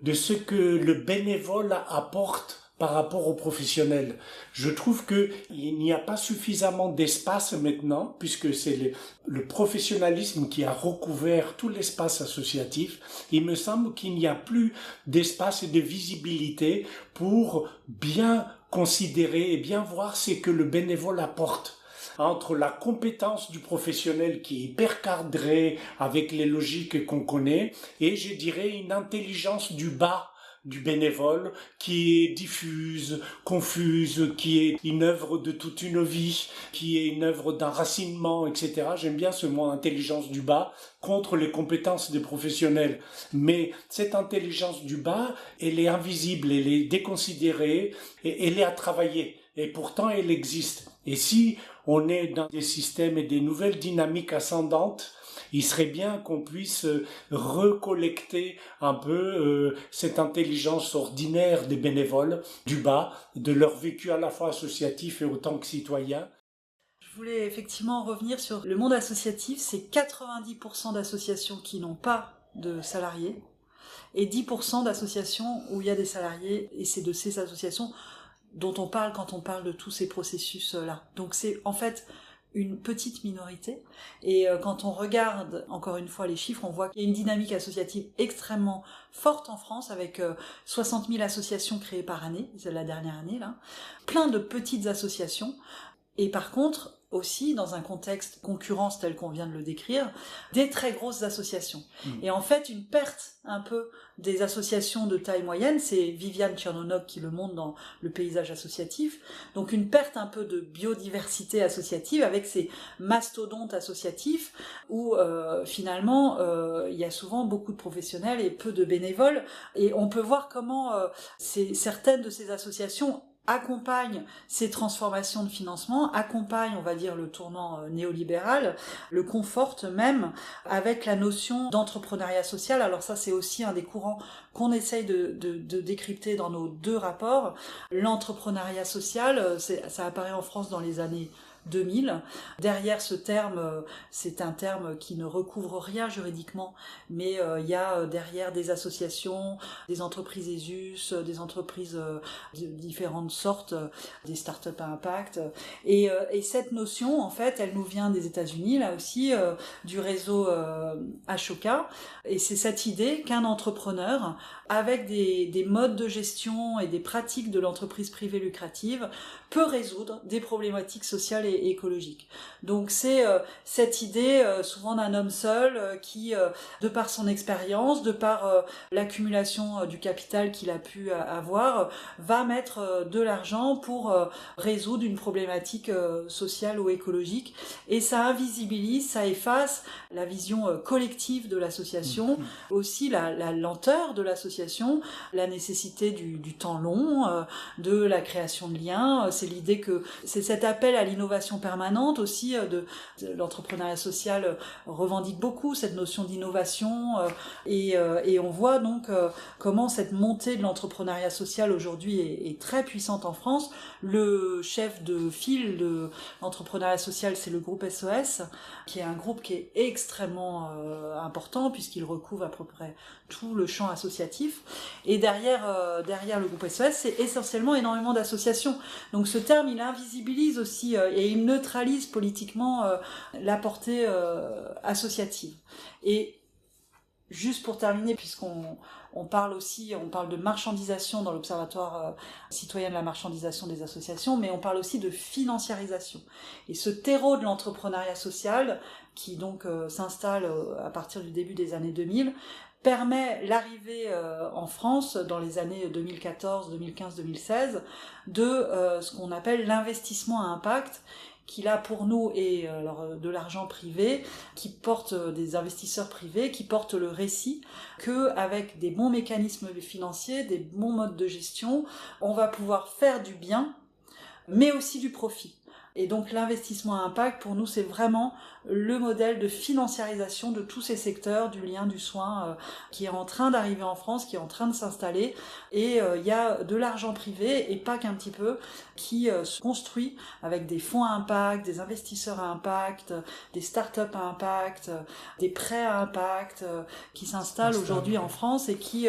de ce que le bénévole apporte par rapport aux professionnels. Je trouve qu'il n'y a pas suffisamment d'espace maintenant, puisque c'est le professionnalisme qui a recouvert tout l'espace associatif. Il me semble qu'il n'y a plus d'espace et de visibilité pour bien considérer et bien voir ce que le bénévole apporte. Entre la compétence du professionnel qui est hyper cadrée avec les logiques qu'on connaît et je dirais une intelligence du bas du bénévole qui est diffuse, confuse, qui est une œuvre de toute une vie, qui est une œuvre d'enracinement, etc. J'aime bien ce mot intelligence du bas contre les compétences des professionnels. Mais cette intelligence du bas, elle est invisible, elle est déconsidérée et elle est à travailler. Et pourtant, elle existe. Et si on est dans des systèmes et des nouvelles dynamiques ascendantes, il serait bien qu'on puisse recollecter un peu cette intelligence ordinaire des bénévoles du bas, de leur vécu à la fois associatif et autant que citoyen. Je voulais effectivement revenir sur le monde associatif. C'est 90% d'associations qui n'ont pas de salariés et 10% d'associations où il y a des salariés, et c'est de ces associations dont on parle quand on parle de tous ces processus-là. Donc c'est en fait une petite minorité, et quand on regarde encore une fois les chiffres, on voit qu'il y a une dynamique associative extrêmement forte en France, avec 60 000 associations créées par année, c'est la dernière année là, plein de petites associations, et par contre aussi dans un contexte concurrence tel qu'on vient de le décrire, des très grosses associations. Et en fait, une perte un peu des associations de taille moyenne, c'est Viviane Tchernonog qui le montre dans le paysage associatif, donc une perte un peu de biodiversité associative avec ces mastodontes associatifs où finalement il y a souvent beaucoup de professionnels et peu de bénévoles, et on peut voir comment certaines de ces associations accompagne ces transformations de financement, accompagne, on va dire, le tournant néolibéral, le conforte même avec la notion d'entrepreneuriat social. Alors ça, c'est aussi un des courants qu'on essaye de décrypter dans nos deux rapports. L'entrepreneuriat social, ça apparaît en France dans les années 2000. Derrière ce terme, c'est un terme qui ne recouvre rien juridiquement, mais il y a derrière des associations, des entreprises ESUS, des entreprises de différentes sortes, des startups à impact. Et cette notion, en fait, elle nous vient des États-Unis, là aussi, du réseau Ashoka. Et c'est cette idée qu'un entrepreneur, avec des modes de gestion et des pratiques de l'entreprise privée lucrative, peut résoudre des problématiques sociales et écologiques. Donc c'est cette idée souvent d'un homme seul qui, de par son expérience, de par l'accumulation du capital qu'il a pu avoir, va mettre de l'argent pour résoudre une problématique sociale ou écologique. Et ça invisibilise, ça efface la vision collective de l'association, aussi la lenteur de l'association, la nécessité du temps long, de la création de liens. c'est l'idée que c'est cet appel à l'innovation permanente aussi, de l'entrepreneuriat social revendique beaucoup cette notion d'innovation, et on voit donc comment cette montée de l'entrepreneuriat social aujourd'hui est très puissante en France. Le chef de file de l'entrepreneuriat social, c'est le groupe SOS, qui est un groupe qui est extrêmement important puisqu'il recouvre à peu près tout le champ associatif. Et derrière le groupe SOS, c'est essentiellement énormément d'associations. Donc ce terme, il invisibilise aussi et il neutralise politiquement la portée associative. Et juste pour terminer, puisqu'on parle de marchandisation dans l'Observatoire citoyen de la marchandisation des associations, mais on parle aussi de financiarisation. Et ce terreau de l'entrepreneuriat social, qui donc s'installe à partir du début des années 2000, permet l'arrivée en France, dans les années 2014, 2015, 2016, de ce qu'on appelle l'investissement à impact, qui là pour nous est de l'argent privé, qui porte des investisseurs privés, qui porte le récit que avec des bons mécanismes financiers, des bons modes de gestion, on va pouvoir faire du bien, mais aussi du profit. Et donc l'investissement à impact, pour nous, c'est vraiment le modèle de financiarisation de tous ces secteurs, du lien, du soin, qui est en train d'arriver en France, qui est en train de s'installer. Et il y a de l'argent privé, et pas qu'un petit peu, qui se construit avec des fonds à impact, des investisseurs à impact, des startups à impact, des prêts à impact, qui s'installent aujourd'hui en France et qui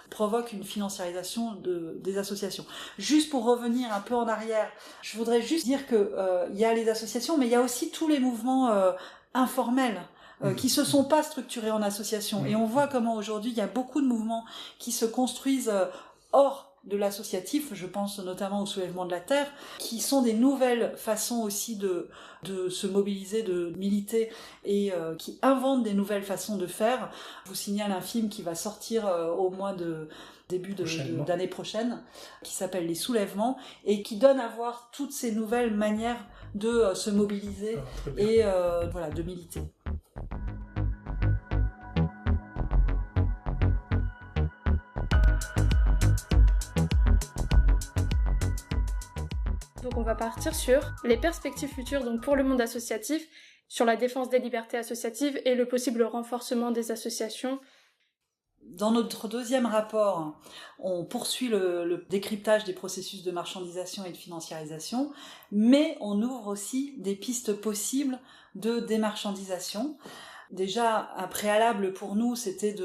provoque une financiarisation des associations. Juste pour revenir un peu en arrière, je voudrais juste dire que il y a les associations, mais il y a aussi tous les mouvements informels qui se sont pas structurés en association. Et on voit comment aujourd'hui il y a beaucoup de mouvements qui se construisent hors de l'associatif, je pense notamment au soulèvement de la terre, qui sont des nouvelles façons aussi de se mobiliser, de militer, et qui inventent des nouvelles façons de faire. Je vous signale un film qui va sortir au mois de début d'année prochaine, qui s'appelle Les Soulèvements, et qui donne à voir toutes ces nouvelles manières de se mobiliser et de militer. Donc on va partir sur les perspectives futures donc pour le monde associatif, sur la défense des libertés associatives et le possible renforcement des associations. Dans notre deuxième rapport, on poursuit le décryptage des processus de marchandisation et de financiarisation, mais on ouvre aussi des pistes possibles de démarchandisation. Déjà, un préalable pour nous, c'était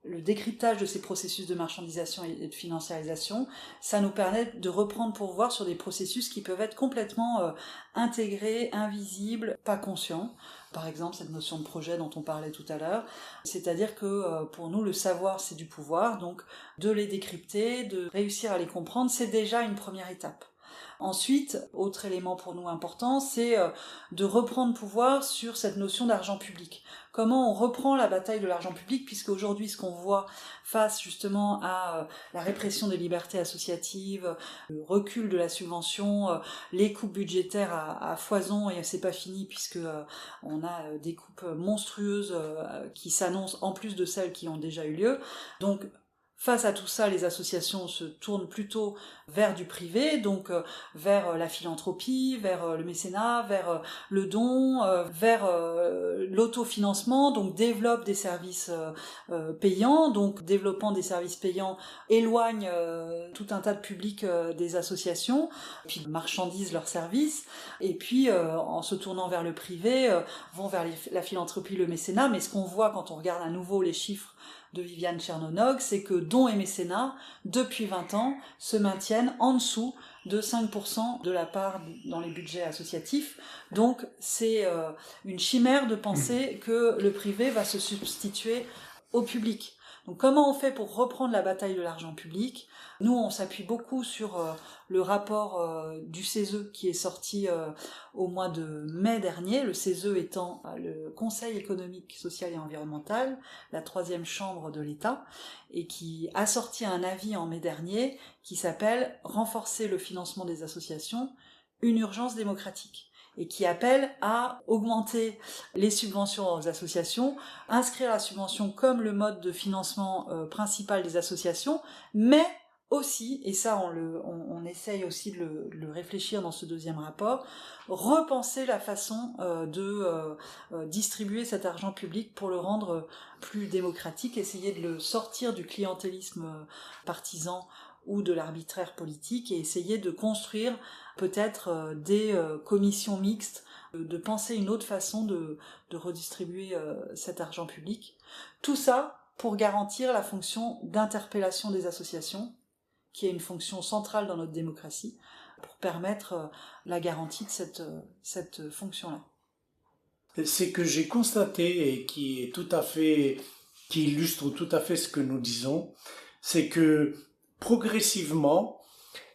le décryptage de ces processus de marchandisation et de financiarisation. Ça nous permet de reprendre pourvoir sur des processus qui peuvent être complètement intégrés, invisibles, pas conscients. Par exemple, cette notion de projet dont on parlait tout à l'heure. C'est-à-dire que pour nous, le savoir, c'est du pouvoir. Donc, de les décrypter, de réussir à les comprendre, c'est déjà une première étape. Ensuite, autre élément pour nous important, c'est de reprendre pouvoir sur cette notion d'argent public. Comment on reprend la bataille de l'argent public, puisque aujourd'hui, ce qu'on voit face justement à la répression des libertés associatives, le recul de la subvention, les coupes budgétaires à foison, et c'est pas fini puisque on a des coupes monstrueuses qui s'annoncent en plus de celles qui ont déjà eu lieu. Donc, face à tout ça, les associations se tournent plutôt vers du privé, donc vers la philanthropie, vers le mécénat, vers le don, vers l'autofinancement, donc développent des services payants, donc développant des services payants éloigne tout un tas de publics des associations, puis marchandisent leurs services, et puis en se tournant vers le privé, vont vers la philanthropie, le mécénat, mais ce qu'on voit quand on regarde à nouveau les chiffres de Viviane Chernonog, c'est que dons et mécénat, depuis 20 ans, se maintiennent en dessous de 5% de la part dans les budgets associatifs. Donc c'est une chimère de penser que le privé va se substituer au public. Donc comment on fait pour reprendre la bataille de l'argent public ? Nous, on s'appuie beaucoup sur le rapport du CESE qui est sorti au mois de mai dernier, le CESE étant le Conseil économique, social et environnemental, la 3e chambre de l'État, et qui a sorti un avis en mai dernier qui s'appelle « Renforcer le financement des associations, une urgence démocratique » et qui appelle à augmenter les subventions aux associations, inscrire la subvention comme le mode de financement principal des associations, mais aussi, et ça on essaye aussi de le réfléchir dans ce deuxième rapport, repenser la façon de distribuer cet argent public pour le rendre plus démocratique, essayer de le sortir du clientélisme partisan ou de l'arbitraire politique et essayer de construire peut-être des commissions mixtes, de penser une autre façon de redistribuer cet argent public. Tout ça pour garantir la fonction d'interpellation des associations, qui est une fonction centrale dans notre démocratie, pour permettre la garantie de cette fonction-là. C'est que j'ai constaté et qui illustre tout à fait ce que nous disons, c'est que progressivement,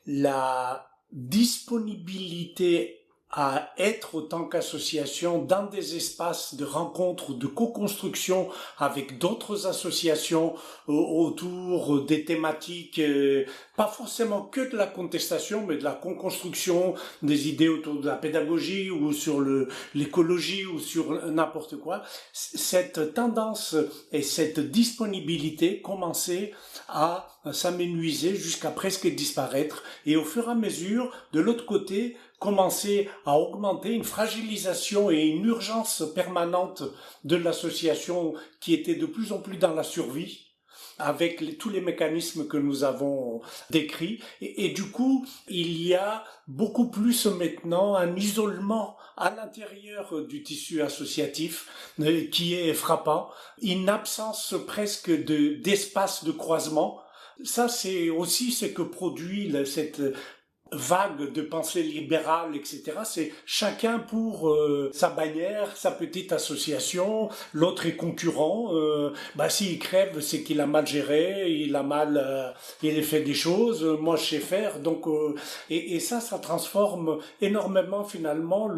la disponibilité à être autant qu'association dans des espaces de rencontre, de co-construction avec d'autres associations autour des thématiques, pas forcément que de la contestation, mais de la co-construction, des idées autour de la pédagogie ou sur l'écologie ou sur n'importe quoi. Cette tendance et cette disponibilité commençaient à s'amenuiser jusqu'à presque disparaître et au fur et à mesure, de l'autre côté, commencer à augmenter une fragilisation et une urgence permanente de l'association qui était de plus en plus dans la survie avec tous les mécanismes que nous avons décrits. Et du coup, il y a beaucoup plus maintenant un isolement à l'intérieur du tissu associatif qui est frappant, une absence presque d'espace de croisement. Ça, c'est aussi ce que produit cette vague de pensée libérale, etc. C'est chacun pour sa bannière, sa petite association, l'autre est concurrent. S'il crève, c'est qu'il a mal géré, il a fait des choses, moi je sais faire. Donc, et ça transforme énormément finalement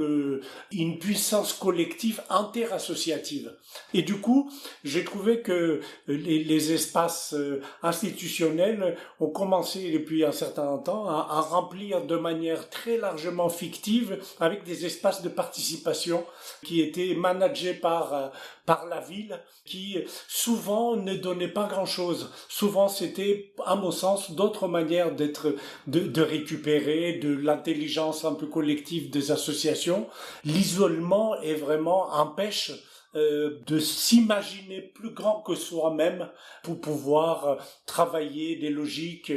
une puissance collective interassociative. Et du coup, j'ai trouvé que les espaces institutionnels ont commencé depuis un certain temps à remplir de manière très largement fictive avec des espaces de participation qui étaient managés par la ville, qui souvent ne donnaient pas grand-chose. Souvent, c'était, à mon sens, d'autres manières de récupérer de l'intelligence un peu collective des associations. L'isolement est vraiment empêche de s'imaginer plus grand que soi-même pour pouvoir travailler des logiques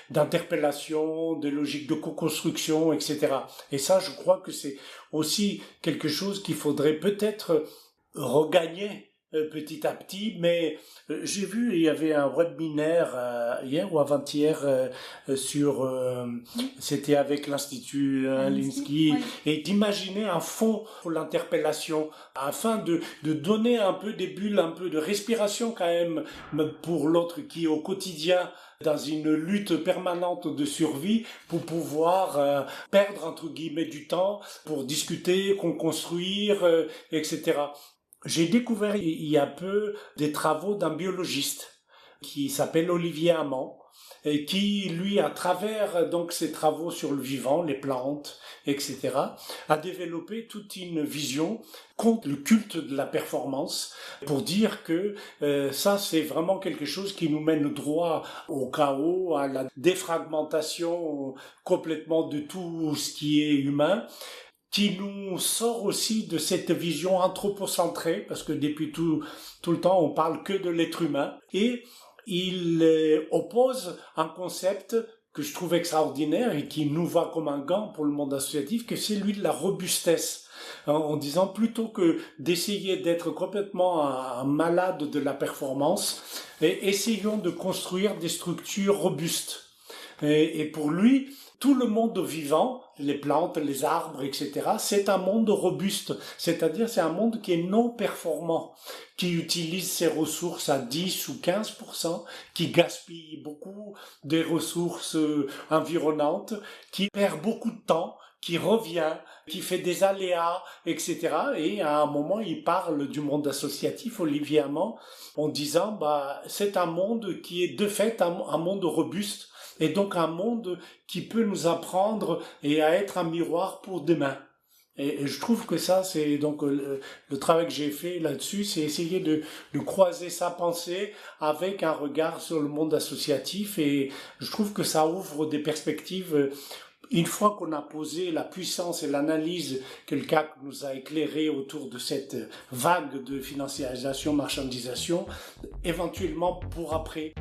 d'interpellation, des logiques de co-construction, etc. Et ça, je crois que c'est aussi quelque chose qu'il faudrait peut-être regagner petit à petit, mais j'ai vu, il y avait un webinaire hier ou avant-hier c'était avec l'Institut Linsky, oui. Et d'imaginer un fonds pour l'interpellation afin de donner un peu des bulles, un peu de respiration quand même pour l'autre qui est au quotidien dans une lutte permanente de survie pour pouvoir perdre entre guillemets du temps pour discuter, construire, etc. J'ai découvert il y a peu des travaux d'un biologiste qui s'appelle Olivier Amand et qui, lui, à travers donc ses travaux sur le vivant, les plantes, etc., a développé toute une vision contre le culte de la performance pour dire que ça, c'est vraiment quelque chose qui nous mène droit au chaos, à la défragmentation complètement de tout ce qui est humain, qui nous sort aussi de cette vision anthropocentrée, parce que depuis tout le temps, on parle que de l'être humain, et il oppose un concept que je trouve extraordinaire et qui nous va comme un gant pour le monde associatif, que c'est celui de la robustesse, en disant plutôt que d'essayer d'être complètement un malade de la performance, essayons de construire des structures robustes. Et pour lui, tout le monde vivant, les plantes, les arbres, etc., c'est un monde robuste, c'est-à-dire c'est un monde qui est non performant, qui utilise ses ressources à 10 ou 15%, qui gaspille beaucoup des ressources environnantes, qui perd beaucoup de temps, qui revient, qui fait des aléas, etc. Et à un moment, il parle du monde associatif, Olivier Amand, en disant c'est un monde qui est de fait un monde robuste, et donc un monde qui peut nous apprendre et à être un miroir pour demain. Et je trouve que ça, c'est donc le travail que j'ai fait là-dessus, c'est essayer de croiser sa pensée avec un regard sur le monde associatif. Et je trouve que ça ouvre des perspectives. Une fois qu'on a posé la puissance et l'analyse que le CAC nous a éclairé autour de cette vague de financiarisation, marchandisation, éventuellement pour après.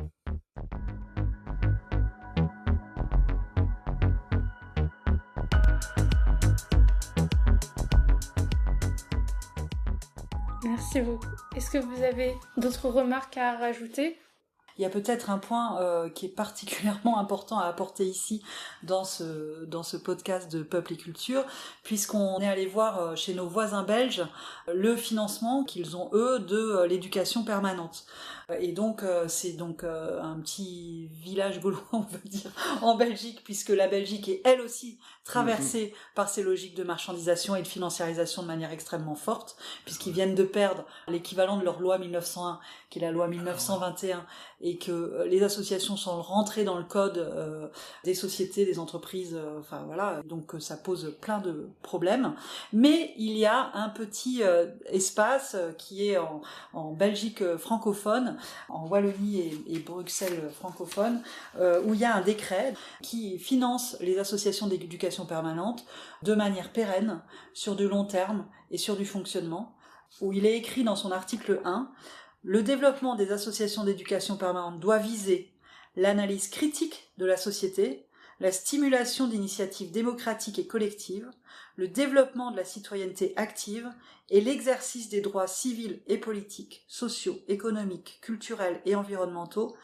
Merci beaucoup. Est-ce que vous avez d'autres remarques à rajouter ? Il y a peut-être un point qui est particulièrement important à apporter ici dans ce podcast de Peuple et Culture, puisqu'on est allé voir chez nos voisins belges le financement qu'ils ont eux de l'éducation permanente. Et donc c'est donc un petit village gaulois, on peut dire, en Belgique, puisque la Belgique est elle aussi traversée par ces logiques de marchandisation et de financiarisation de manière extrêmement forte, puisqu'ils viennent de perdre l'équivalent de leur loi 1901, qui est la loi 1921, et que les associations sont rentrées dans le code des sociétés, des entreprises, enfin voilà, donc ça pose plein de problèmes. Mais il y a un petit espace qui est en Belgique francophone, en Wallonie et Bruxelles francophone, où il y a un décret qui finance les associations d'éducation permanente de manière pérenne, sur du long terme et sur du fonctionnement, où il est écrit dans son article 1: le développement des associations d'éducation permanente doit viser l'analyse critique de la société, la stimulation d'initiatives démocratiques et collectives, le développement de la citoyenneté active et l'exercice des droits civils et politiques, sociaux, économiques, culturels et environnementaux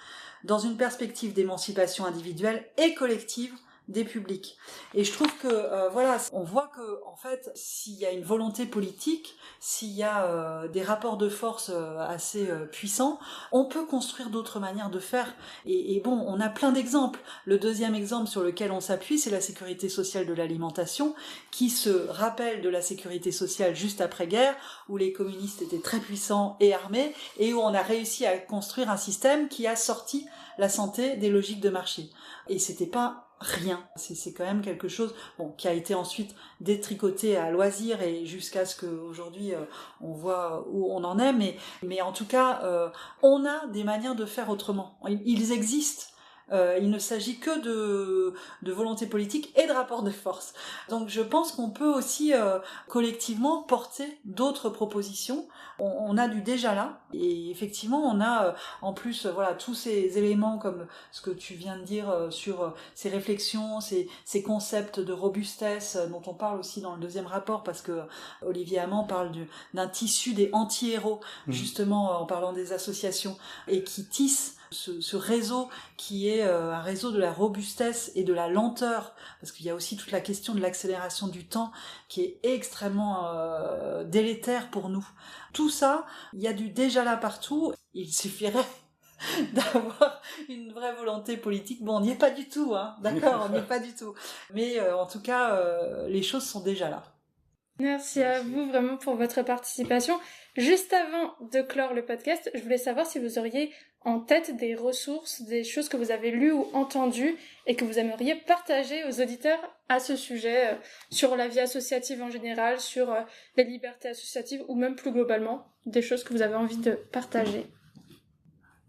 dans une perspective d'émancipation individuelle et collective des publics. Et je trouve que voilà, on voit que en fait, s'il y a une volonté politique, s'il y a des rapports de force assez puissants, on peut construire d'autres manières de faire. Et bon, on a plein d'exemples. Le deuxième exemple sur lequel on s'appuie, c'est la sécurité sociale de l'alimentation, qui se rappelle de la sécurité sociale juste après-guerre, où les communistes étaient très puissants et armés, et où on a réussi à construire un système qui a sorti la santé des logiques de marché. Et c'était pas rien. C'est quand même quelque chose qui a été ensuite détricoté à loisir et jusqu'à ce qu'aujourd'hui on voit où on en est. Mais en tout cas, on a des manières de faire autrement. Ils existent. Il ne s'agit que de volonté politique et de rapport de force. Donc je pense qu'on peut aussi collectivement porter d'autres propositions. On a du déjà là, et effectivement on a en plus voilà tous ces éléments comme ce que tu viens de dire sur ces réflexions, ces concepts de robustesse dont on parle aussi dans le deuxième rapport, parce que Olivier Amand parle d'un tissu des anti-héros, justement en parlant des associations, et qui tissent ce réseau qui est un réseau de la robustesse et de la lenteur, parce qu'il y a aussi toute la question de l'accélération du temps qui est extrêmement délétère pour nous. Tout ça, il y a du déjà là partout, il suffirait d'avoir une vraie volonté politique. Bon, on n'y est pas du tout, hein, d'accord, on n'y est pas du tout. Mais en tout cas, les choses sont déjà là. Merci à vous vraiment pour votre participation. Juste avant de clore le podcast, je voulais savoir si vous auriez en tête des ressources, des choses que vous avez lues ou entendues et que vous aimeriez partager aux auditeurs à ce sujet, sur la vie associative en général, sur les libertés associatives ou même plus globalement, des choses que vous avez envie de partager.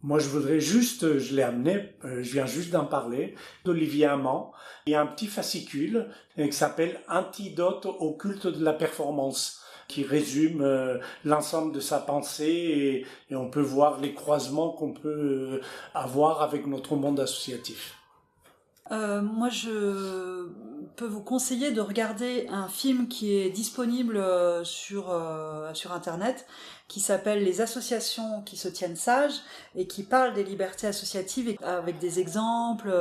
Moi, je voudrais juste, je l'ai amené, je viens juste d'en parler, d'Olivier Amand. Il y a un petit fascicule qui s'appelle « Antidote au culte de la performance », qui résume l'ensemble de sa pensée et on peut voir les croisements qu'on peut avoir avec notre monde associatif. Moi, je peux vous conseiller de regarder un film qui est disponible sur Internet, qui s'appelle « Les associations qui se tiennent sages » et qui parle des libertés associatives avec des exemples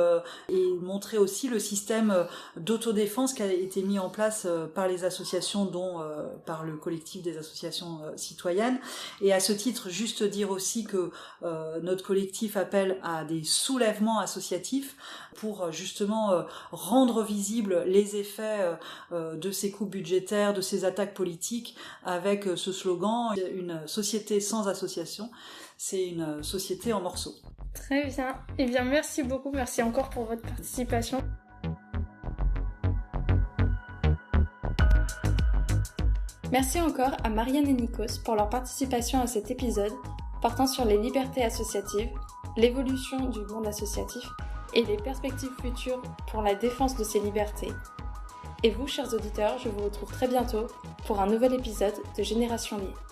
et montrer aussi le système d'autodéfense qui a été mis en place par les associations, dont par le collectif des associations citoyennes. Et à ce titre, juste dire aussi que notre collectif appelle à des soulèvements associatifs pour justement rendre visibles les effets de ces coupes budgétaires, de ces attaques politiques, avec ce slogan « Une société sans association, c'est une société en morceaux ». Très bien. Eh bien, merci beaucoup. Merci encore pour votre participation. Merci encore à Marianne et Nikos pour leur participation à cet épisode portant sur les libertés associatives, l'évolution du monde associatif et les perspectives futures pour la défense de ces libertés. Et vous, chers auditeurs, je vous retrouve très bientôt pour un nouvel épisode de Génération Liée.